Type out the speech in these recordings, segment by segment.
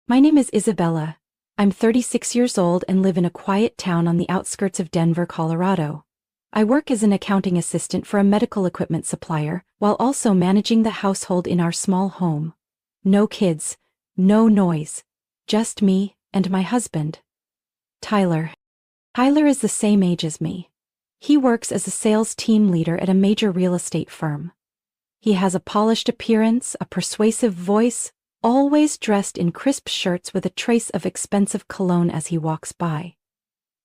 My name is Isabella. I'm 36 years old and live in a quiet town on the outskirts of Denver, Colorado. I work as an accounting assistant for a medical equipment supplier while also managing the household in our small home. No kids, no noise, just me and my husband, Tyler. Tyler is the same age as me. He works as a sales team leader at a major real estate firm. He has a polished appearance, a persuasive voice, always dressed in crisp shirts with a trace of expensive cologne as he walks by.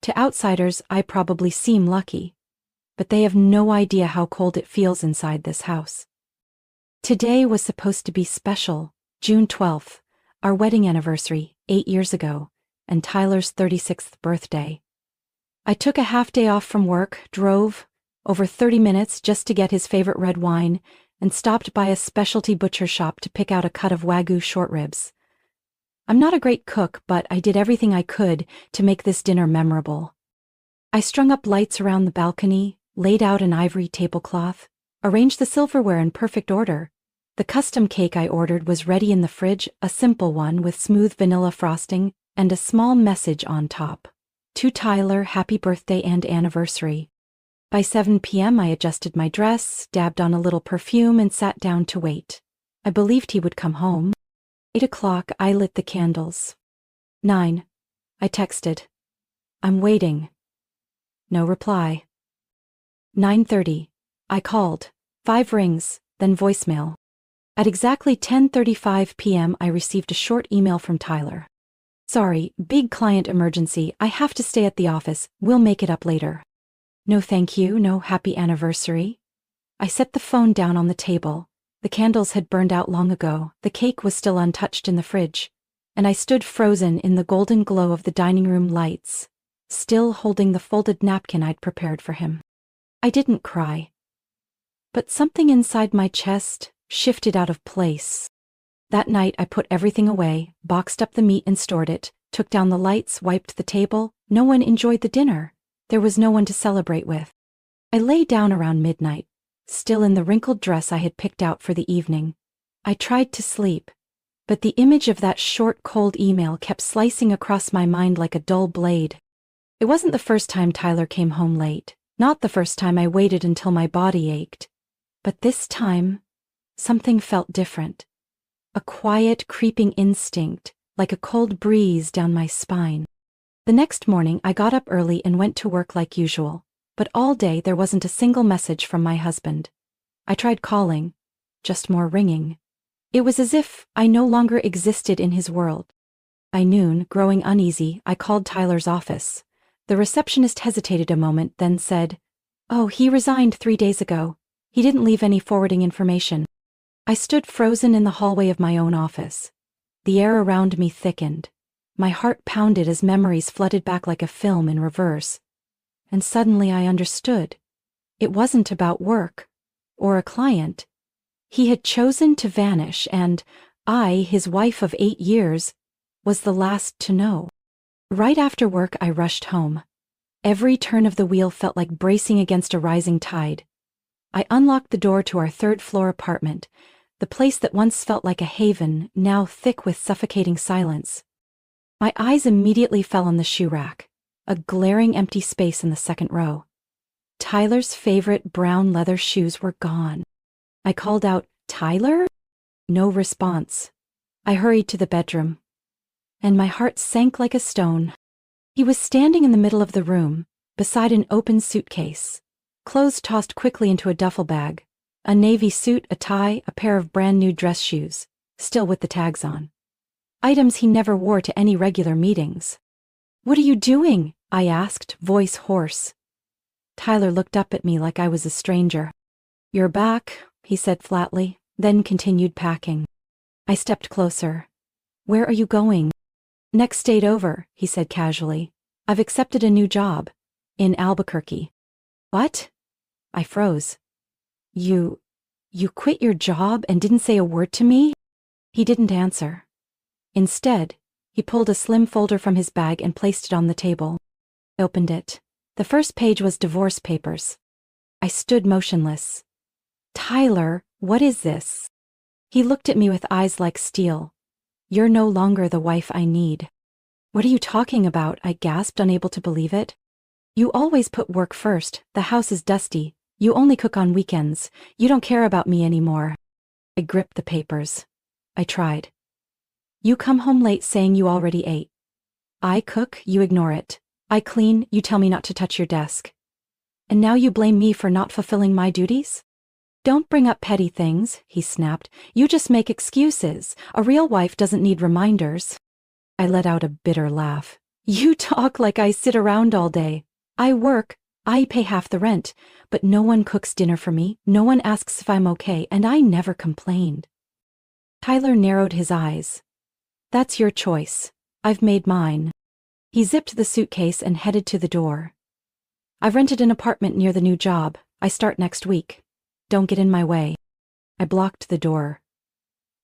To outsiders, I probably seem lucky, but they have no idea how cold it feels inside this house. Today was supposed to be special, June 12th, our wedding anniversary, 8 years ago, and Tyler's 36th birthday. I took a half day off from work, drove over 30 minutes just to get his favorite red wine, and stopped by a specialty butcher shop to pick out a cut of Wagyu short ribs. I'm not a great cook, but I did everything I could to make this dinner memorable. I strung up lights around the balcony, laid out an ivory tablecloth, arranged the silverware in perfect order. The custom cake I ordered was ready in the fridge, a simple one with smooth vanilla frosting and a small message on top. To Tyler, happy birthday and anniversary. By 7 p.m. I adjusted my dress, dabbed on a little perfume, and sat down to wait. I believed he would come home. 8 o'clock, I lit the candles. 9. I texted. I'm waiting. No reply. 9:30. I called. 5 rings, then voicemail. At exactly 10:35 p.m. I received a short email from Tyler. Sorry, big client emergency, I have to stay at the office, we'll make it up later. No thank you, no happy anniversary. I set the phone down on the table. The candles had burned out long ago, the cake was still untouched in the fridge, and I stood frozen in the golden glow of the dining room lights, still holding the folded napkin I'd prepared for him. I didn't cry, but something inside my chest shifted out of place. That night I put everything away, boxed up the meat and stored it, took down the lights, wiped the table. No one enjoyed the dinner. There was no one to celebrate with. I lay down around midnight, still in the wrinkled dress I had picked out for the evening. I tried to sleep, but the image of that short, cold email kept slicing across my mind like a dull blade. It wasn't the first time Tyler came home late, not the first time I waited until my body ached. But this time, something felt different. A quiet, creeping instinct, like a cold breeze down my spine. The next morning I got up early and went to work like usual, but all day there wasn't a single message from my husband. I tried calling, just more ringing. It was as if I no longer existed in his world. By noon, growing uneasy, I called Tyler's office. The receptionist hesitated a moment, then said, "Oh, he resigned 3 days ago. He didn't leave any forwarding information." I stood frozen in the hallway of my own office. The air around me thickened. My heart pounded as memories flooded back like a film in reverse. And suddenly I understood. It wasn't about work or a client. He had chosen to vanish, and I, his wife of 8 years, was the last to know. Right after work, I rushed home. Every turn of the wheel felt like bracing against a rising tide. I unlocked the door to our 3rd-floor apartment, the place that once felt like a haven, now thick with suffocating silence. My eyes immediately fell on the shoe rack, a glaring empty space in the 2nd row. Tyler's favorite brown leather shoes were gone. I called out, "Tyler?" No response. I hurried to the bedroom, and my heart sank like a stone. He was standing in the middle of the room, beside an open suitcase, clothes tossed quickly into a duffel bag, a navy suit, a tie, a pair of brand new dress shoes, still with the tags on. Items he never wore to any regular meetings. "What are you doing?" I asked, voice hoarse. Tyler looked up at me like I was a stranger. "You're back," he said flatly, then continued packing. I stepped closer. "Where are you going?" "Next state over," he said casually. "I've accepted a new job. In Albuquerque." "What?" I froze. You quit your job and didn't say a word to me?" He didn't answer. Instead, he pulled a slim folder from his bag and placed it on the table. I opened it. The first page was divorce papers. I stood motionless. "Tyler, what is this?" He looked at me with eyes like steel. You're no longer the wife I need." "What are you talking about?" I gasped, unable to believe it. "You always put work first. The house is dusty. You only cook on weekends. You don't care about me anymore." I gripped the papers. I tried. "You come home late saying you already ate. I cook, you ignore it. I clean, you tell me not to touch your desk. And now you blame me for not fulfilling my duties?" "Don't bring up petty things," he snapped. "You just make excuses. A real wife doesn't need reminders." I let out a bitter laugh. "You talk like I sit around all day. I work, I pay half the rent, but no one cooks dinner for me, no one asks if I'm okay, and I never complained." Tyler narrowed his eyes. "That's your choice. I've made mine." He zipped the suitcase and headed to the door. "I've rented an apartment near the new job. I start next week. Don't get in my way." I blocked the door.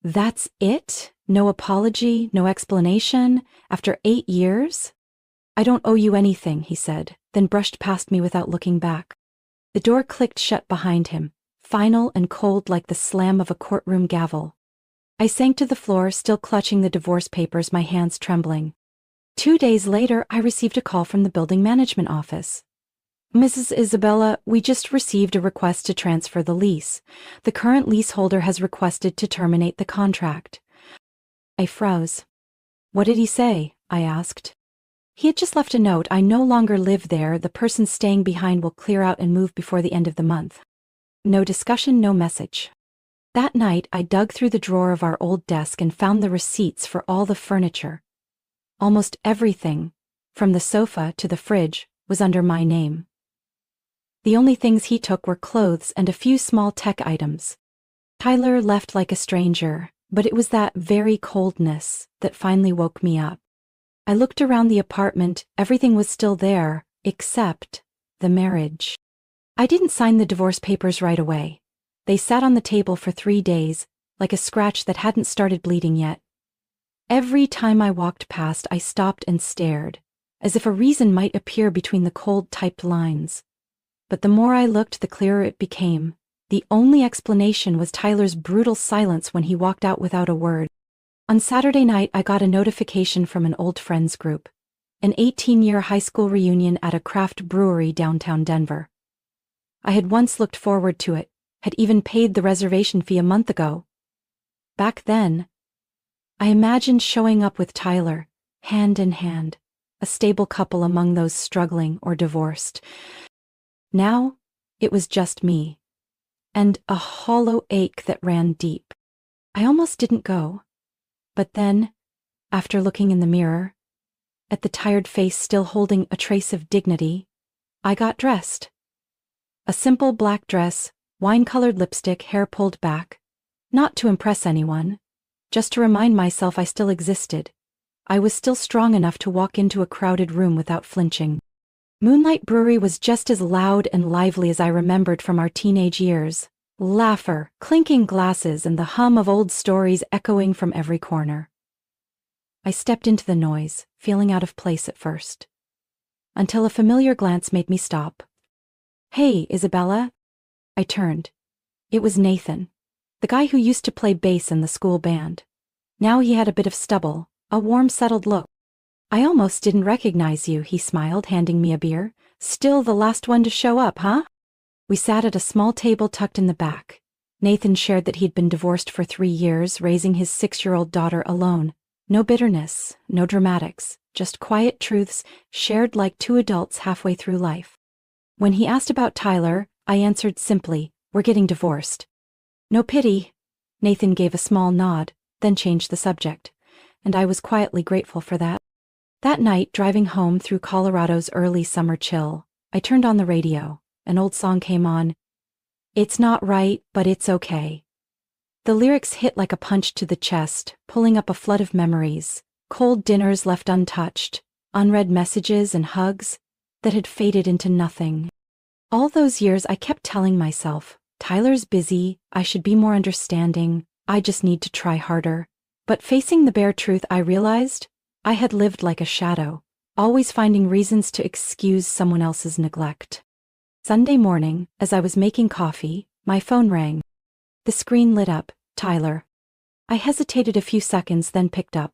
"That's it? No apology, no explanation? After 8 years? "I don't owe you anything," he said, then brushed past me without looking back. The door clicked shut behind him, final and cold like the slam of a courtroom gavel. I sank to the floor, still clutching the divorce papers, my hands trembling. 2 days later, I received a call from the building management office. "Mrs. Isabella, we just received a request to transfer the lease. The current leaseholder has requested to terminate the contract." I froze. "What did he say?" I asked. "He had just left a note. I no longer live there. The person staying behind will clear out and move before the end of the month." No discussion, no message. That night, I dug through the drawer of our old desk and found the receipts for all the furniture. Almost everything, from the sofa to the fridge, was under my name. The only things he took were clothes and a few small tech items. Tyler left like a stranger, but it was that very coldness that finally woke me up. I looked around the apartment. Everything was still there, except the marriage. I didn't sign the divorce papers right away. They sat on the table for 3 days, like a scratch that hadn't started bleeding yet. Every time I walked past, I stopped and stared, as if a reason might appear between the cold typed lines. But the more I looked, the clearer it became. The only explanation was Tyler's brutal silence when he walked out without a word. On Saturday night, I got a notification from an old friends group. An 18-year high school reunion at a craft brewery downtown Denver. I had once looked forward to it, had even paid the reservation fee a month ago. Back then, I imagined showing up with Tyler, hand in hand, a stable couple among those struggling or divorced. Now, it was just me, and a hollow ache that ran deep. I almost didn't go. But then, after looking in the mirror, at the tired face still holding a trace of dignity, I got dressed. A simple black dress, wine-colored lipstick, hair pulled back. Not to impress anyone, just to remind myself I still existed. I was still strong enough to walk into a crowded room without flinching. Moonlight Brewery was just as loud and lively as I remembered from our teenage years. Laughter, clinking glasses, and the hum of old stories echoing from every corner. I stepped into the noise, feeling out of place at first, until a familiar glance made me stop. "Hey, Isabella." I turned. It was Nathan, the guy who used to play bass in the school band. Now he had a bit of stubble, a warm, settled look. "I almost didn't recognize you," he smiled, handing me a beer. "Still the last one to show up, huh?" We sat at a small table tucked in the back. Nathan shared that he'd been divorced for 3 years, raising his 6-year-old daughter alone. No bitterness, no dramatics, just quiet truths shared like 2 adults halfway through life. When he asked about Tyler, I answered simply, "We're getting divorced." "No pity." Nathan gave a small nod, then changed the subject, and I was quietly grateful for that. That night, driving home through Colorado's early summer chill, I turned on the radio. An old song came on. "It's not right, but it's okay." The lyrics hit like a punch to the chest, pulling up a flood of memories. Cold dinners left untouched, unread messages and hugs that had faded into nothing. All those years I kept telling myself, Tyler's busy, I should be more understanding, I just need to try harder. But facing the bare truth, I realized I had lived like a shadow, always finding reasons to excuse someone else's neglect. Sunday morning, as I was making coffee, my phone rang. The screen lit up. "Tyler." I hesitated a few seconds, then picked up.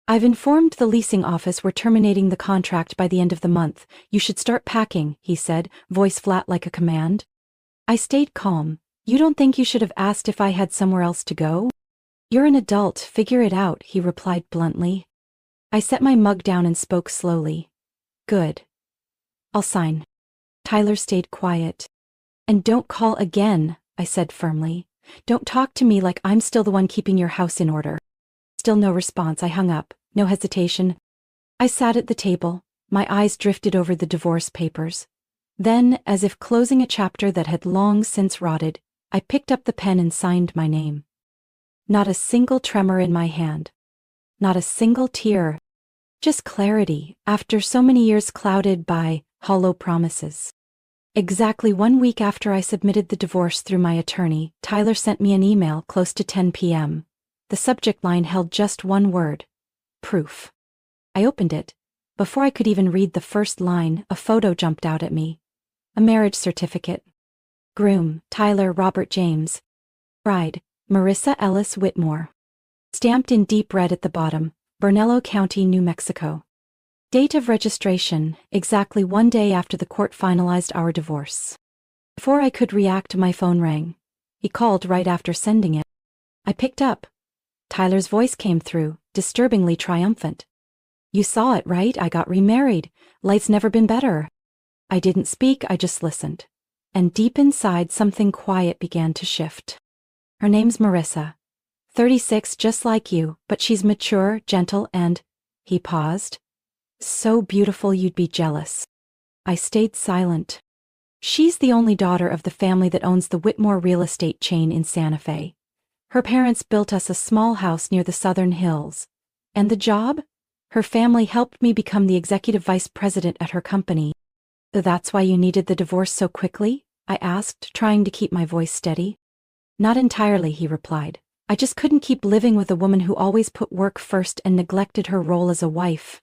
I've informed the leasing office we're terminating the contract by the end of the month. You should start packing, he said, voice flat like a command. I stayed calm. You don't think you should have asked if I had somewhere else to go? You're an adult, figure it out, he replied bluntly. I set my mug down and spoke slowly. Good. I'll sign. Tyler stayed quiet. And don't call again, I said firmly. Don't talk to me like I'm still the one keeping your house in order. Still no response. I hung up, no hesitation. I sat at the table, my eyes drifted over the divorce papers. Then, as if closing a chapter that had long since rotted, I picked up the pen and signed my name. Not a single tremor in my hand. Not a single tear. Just clarity, after so many years clouded by hollow promises. Exactly 1 week after I submitted the divorce through my attorney, Tyler sent me an email close to 10 p.m. The subject line held just one word. Proof. I opened it. Before I could even read the first line, a photo jumped out at me. A marriage certificate. Groom, Tyler Robert James. Bride, Marissa Ellis Whitmore. Stamped in deep red at the bottom, Bernalillo County, New Mexico. Date of registration, exactly 1 day after the court finalized our divorce. Before I could react, my phone rang. He called right after sending it. I picked up. Tyler's voice came through, disturbingly triumphant. You saw it, right? I got remarried. Life's never been better. I didn't speak, I just listened. And deep inside, something quiet began to shift. Her name's Marissa. 36, just like you, but she's mature, gentle, and... He paused. So beautiful you'd be jealous. I stayed silent. She's the only daughter of the family that owns the Whitmore real estate chain in Santa Fe. Her parents built us a small house near the Southern Hills. And the job? Her family helped me become the executive vice president at her company. So that's why you needed the divorce so quickly? I asked, trying to keep my voice steady. Not entirely, he replied. I just couldn't keep living with a woman who always put work first and neglected her role as a wife.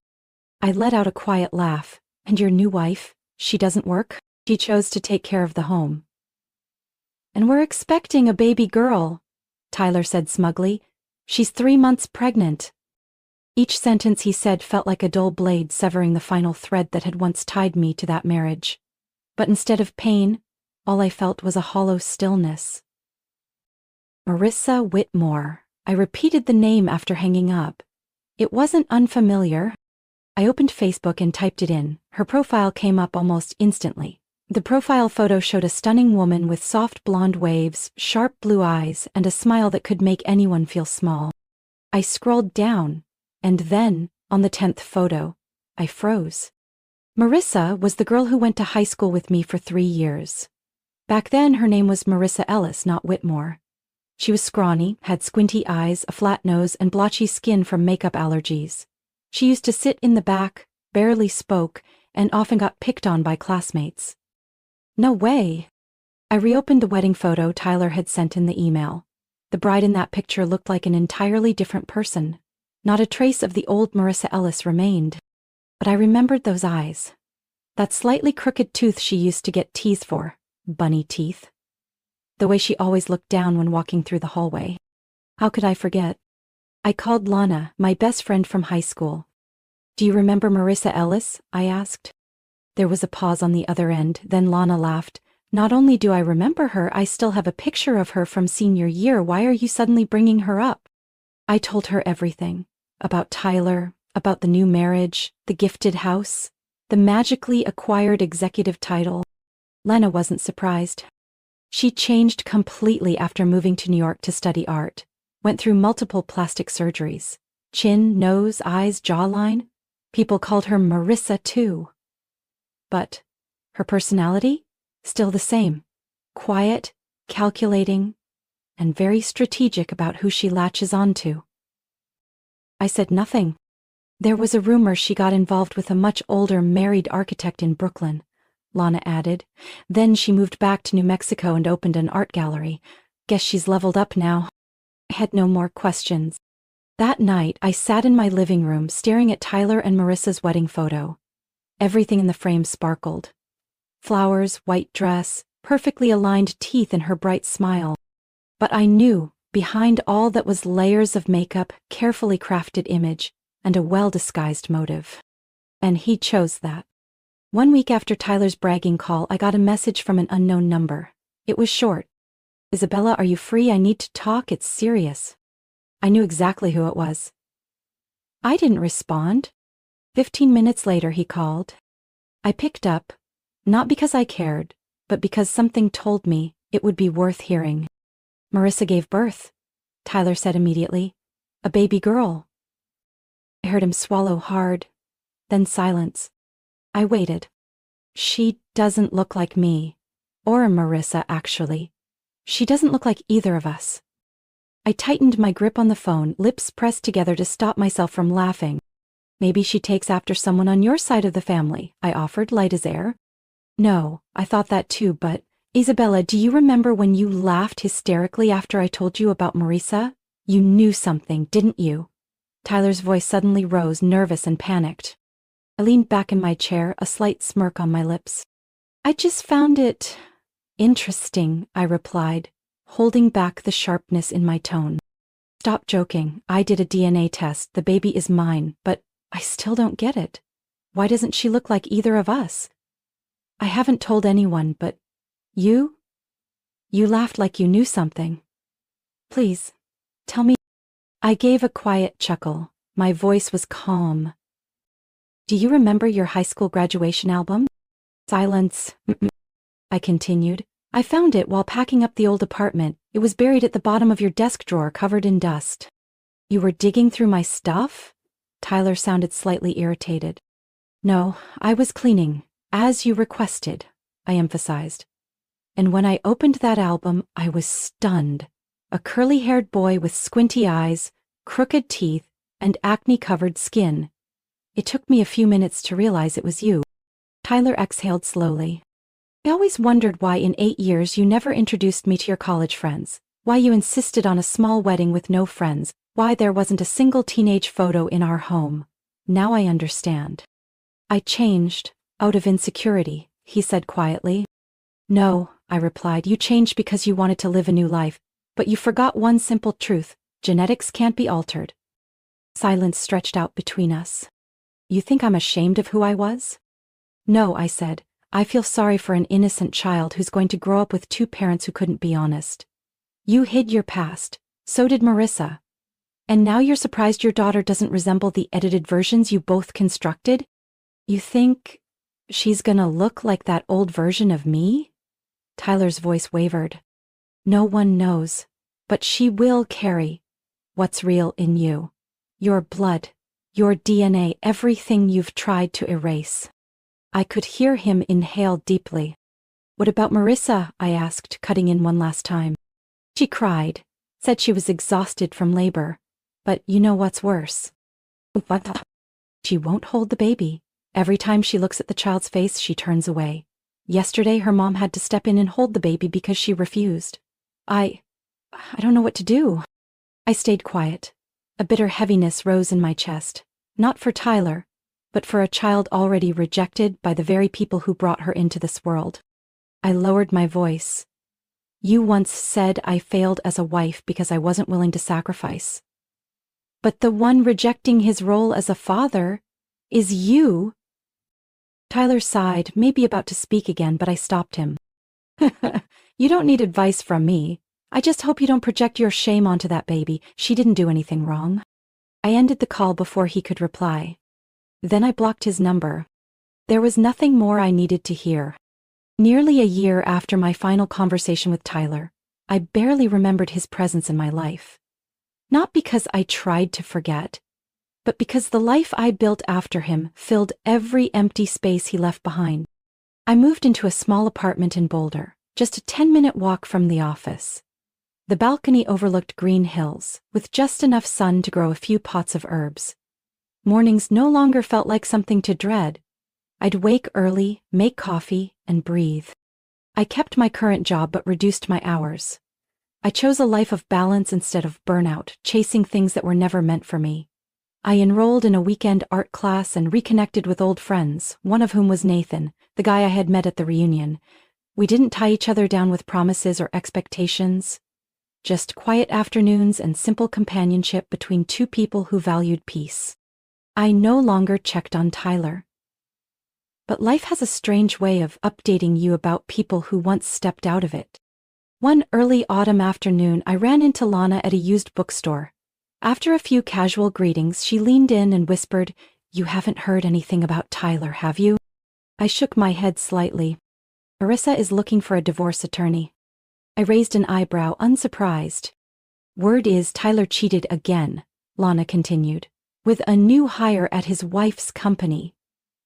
I let out a quiet laugh. And your new wife? She doesn't work? She chose to take care of the home. And we're expecting a baby girl, Tyler said smugly. She's 3 months pregnant. Each sentence he said felt like a dull blade severing the final thread that had once tied me to that marriage. But instead of pain, all I felt was a hollow stillness. Marissa Whitmore. I repeated the name after hanging up. It wasn't unfamiliar. I opened Facebook and typed it in. Her profile came up almost instantly. The profile photo showed a stunning woman with soft blonde waves, sharp blue eyes, and a smile that could make anyone feel small. I scrolled down, and then, on the 10th photo, I froze. Marissa was the girl who went to high school with me for 3 years. Back then, her name was Marissa Ellis, not Whitmore. She was scrawny, had squinty eyes, a flat nose, and blotchy skin from makeup allergies. She used to sit in the back, barely spoke, and often got picked on by classmates. No way. I reopened the wedding photo Tyler had sent in the email. The bride in that picture looked like an entirely different person. Not a trace of the old Marissa Ellis remained. But I remembered those eyes. That slightly crooked tooth she used to get teased for, bunny teeth. The way she always looked down when walking through the hallway. How could I forget? I called Lana, my best friend from high school. Do you remember Marissa Ellis? I asked. There was a pause on the other end, then Lana laughed. Not only do I remember her, I still have a picture of her from senior year. Why are you suddenly bringing her up? I told her everything. About Tyler, about the new marriage, the gifted house, the magically acquired executive title. Lena wasn't surprised. She changed completely after moving to New York to study art. Went through multiple plastic surgeries. Chin, nose, eyes, jawline. People called her Marissa too. But her personality? Still the same. Quiet, calculating, and very strategic about who she latches onto. I said nothing. There was a rumor she got involved with a much older married architect in Brooklyn, Lana added. Then she moved back to New Mexico and opened an art gallery. Guess she's leveled up now. I had no more questions. That night, I sat in my living room staring at Tyler and Marissa's wedding photo. Everything in the frame sparkled. Flowers, white dress, perfectly aligned teeth, and her bright smile. But I knew behind all that was layers of makeup, carefully crafted image, and a well-disguised motive. And he chose that. 1 week after Tyler's bragging call, I got a message from an unknown number. It was short. "Isabella, are you free? I need to talk. It's serious." I knew exactly who it was. I didn't respond. 15 minutes later, he called. I picked up, not because I cared, but because something told me it would be worth hearing. "Marissa gave birth," Tyler said immediately. "A baby girl." I heard him swallow hard, then silence. I waited. "She doesn't look like me. Or Marissa, actually. She doesn't look like either of us." I tightened my grip on the phone, lips pressed together to stop myself from laughing. "Maybe she takes after someone on your side of the family," I offered, light as air. "No, I thought that too, but Isabella, do you remember when you laughed hysterically after I told you about Marissa? You knew something, didn't you?" Tyler's voice suddenly rose, nervous and panicked. I leaned back in my chair, a slight smirk on my lips. "I just found it interesting," I replied, holding back the sharpness in my tone. "Stop joking. I did a DNA test. The baby is mine, but I still don't get it. Why doesn't she look like either of us?" "I haven't told anyone, but you laughed like you knew something. Please, tell me." I gave a quiet chuckle. My voice was calm. "Do you remember your high school graduation album?" Silence. I continued. "I found it while packing up the old apartment. It was buried at the bottom of your desk drawer, covered in dust." "You were digging through my stuff?" Tyler sounded slightly irritated. "No, I was cleaning, as you requested," I emphasized. "And when I opened that album, I was stunned. A curly-haired boy with squinty eyes, crooked teeth, and acne-covered skin. It took me a few minutes to realize it was you." Tyler exhaled slowly. "I always wondered why in 8 years you never introduced me to your college friends, why you insisted on a small wedding with no friends, why there wasn't a single teenage photo in our home. Now I understand." "I changed, out of insecurity," he said quietly. "No," I replied, "you changed because you wanted to live a new life, but you forgot one simple truth: genetics can't be altered." Silence stretched out between us. "You think I'm ashamed of who I was?" "No," I said. "I feel sorry for an innocent child who's going to grow up with 2 parents who couldn't be honest. You hid your past. So did Marissa. And now you're surprised your daughter doesn't resemble the edited versions you both constructed? You think she's gonna look like that old version of me?" Tyler's voice wavered. "No one knows, but she will carry what's real in you. Your blood, your DNA, everything you've tried to erase." I could hear him inhale deeply. "What about Marissa?" I asked, cutting in one last time. "She cried, said she was exhausted from labor. But you know what's worse? What? She won't hold the baby. Every time she looks at the child's face, she turns away. Yesterday, her mom had to step in and hold the baby because she refused. I don't know what to do." I stayed quiet. A bitter heaviness rose in my chest, not for Tyler, but for a child already rejected by the very people who brought her into this world. I lowered my voice. "You once said I failed as a wife because I wasn't willing to sacrifice. But the one rejecting his role as a father is you." Tyler sighed, maybe about to speak again, but I stopped him. "You don't need advice from me. I just hope you don't project your shame onto that baby. She didn't do anything wrong." I ended the call before he could reply. Then I blocked his number. There was nothing more I needed to hear. Nearly a year after my final conversation with Tyler, I barely remembered his presence in my life. Not because I tried to forget, but because the life I built after him filled every empty space he left behind. I moved into a small apartment in Boulder, just a 10-minute walk from the office. The balcony overlooked green hills, with just enough sun to grow a few pots of herbs. Mornings no longer felt like something to dread. I'd wake early, make coffee, and breathe. I kept my current job but reduced my hours. I chose a life of balance instead of burnout, chasing things that were never meant for me. I enrolled in a weekend art class and reconnected with old friends, one of whom was Nathan, the guy I had met at the reunion. We didn't tie each other down with promises or expectations. just quiet afternoons and simple companionship between two people who valued peace. I no longer checked on Tyler. But life has a strange way of updating you about people who once stepped out of it. One early autumn afternoon, I ran into Lana at a used bookstore. After a few casual greetings, she leaned in and whispered, "You haven't heard anything about Tyler, have you?" I shook my head slightly. "Marissa is looking for a divorce attorney." I raised an eyebrow, unsurprised. "Word is Tyler cheated again," Lana continued, "with a new hire at his wife's company.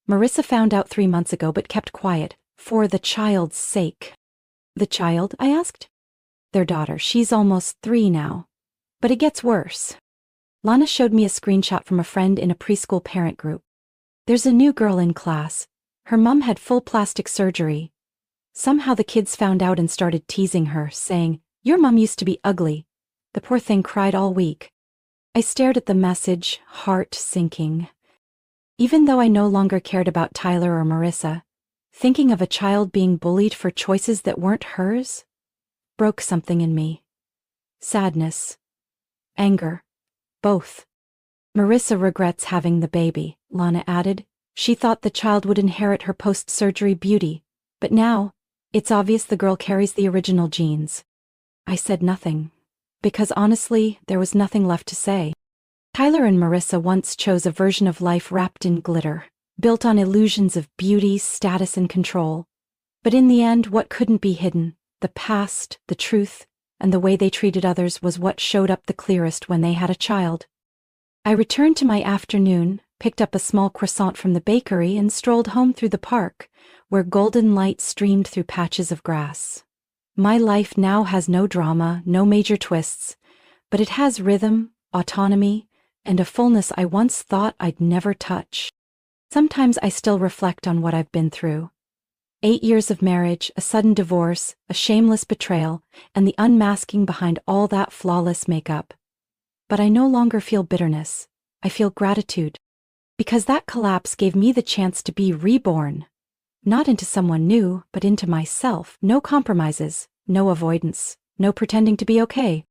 Marissa found out 3 months ago but kept quiet, for the child's sake." "The child?" I asked. "Their daughter. She's almost 3 now. But it gets worse." Lana showed me a screenshot from a friend in a preschool parent group. "There's a new girl in class. Her mom had full plastic surgery. Somehow the kids found out and started teasing her, saying, 'Your mom used to be ugly.' The poor thing cried all week." I stared at the message, heart sinking. Even though I no longer cared about Tyler or Marissa, thinking of a child being bullied for choices that weren't hers broke something in me. Sadness. Anger. Both. "Marissa regrets having the baby," Lana added. "She thought the child would inherit her post-surgery beauty, but now, it's obvious the girl carries the original genes." I said nothing, because honestly, there was nothing left to say. Tyler and Marissa once chose a version of life wrapped in glitter, built on illusions of beauty, status, and control. But in the end, what couldn't be hidden, the past, the truth, and the way they treated others was what showed up the clearest when they had a child. I returned to my afternoon, picked up a small croissant from the bakery, and strolled home through the park, where golden light streamed through patches of grass. My life now has no drama, no major twists, but it has rhythm, autonomy, and a fullness I once thought I'd never touch. Sometimes I still reflect on what I've been through. 8 years of marriage, a sudden divorce, a shameless betrayal, and the unmasking behind all that flawless makeup. But I no longer feel bitterness. I feel gratitude. Because that collapse gave me the chance to be reborn. Not into someone new, but into myself. No compromises, no avoidance, no pretending to be okay.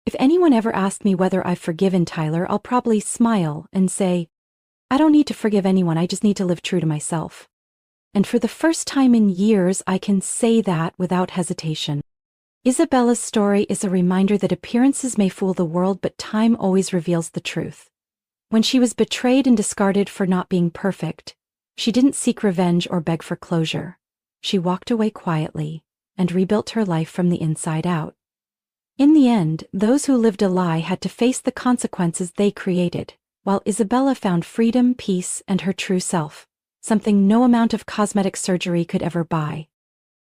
If anyone ever asked me whether I've forgiven Tyler, I'll probably smile and say, "I don't need to forgive anyone, I just need to live true to myself." And for the first time in years, I can say that without hesitation. Isabella's story is a reminder that appearances may fool the world, but time always reveals the truth. When she was betrayed and discarded for not being perfect, she didn't seek revenge or beg for closure. She walked away quietly and rebuilt her life from the inside out. In the end, those who lived a lie had to face the consequences they created, while Isabella found freedom, peace, and her true self, something no amount of cosmetic surgery could ever buy.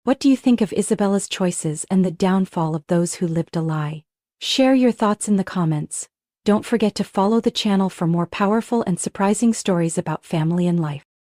What do you think of Isabella's choices and the downfall of those who lived a lie? Share your thoughts in the comments. Don't forget to follow the channel for more powerful and surprising stories about family and life.